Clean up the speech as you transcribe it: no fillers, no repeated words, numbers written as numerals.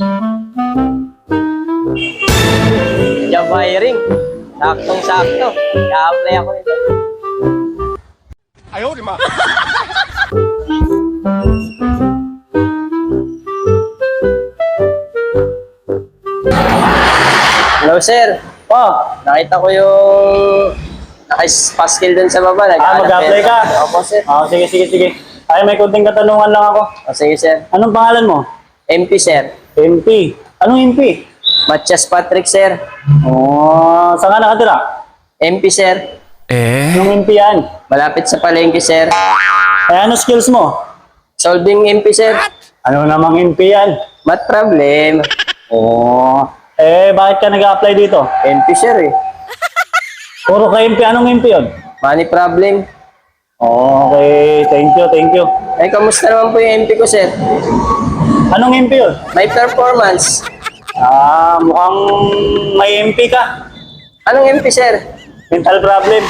Job hiring. Saktong-sakto. I-apply ako nito. Ayaw, di ma. Hello, sir. Oh, Nakita ko yung naka-paskill dun sa baba. mag-apply ka? Opo, sir. Sige. Ay, may kunting katanungan lang ako. O, sige, sir. Anong pangalan mo? MP, sir. MP. Anong MP? Matias Patrick, sir. Oh, saan ka nakatira? MP, sir. Anong MP yan? Malapit sa palengke, sir. Ay, ano skills mo? Solving MP, sir. Ano namang MP yan? Mat problem. Oh, bakit ka nag-apply dito? MP, sir, eh. Puro ka MP. Anong MP yun? Money problem. Okay, thank you. Ay, kamusta naman po yung MP ko, sir? Anong MP yun? May performance. Mukhang may MP ka. Anong MP, sir? Mental problem.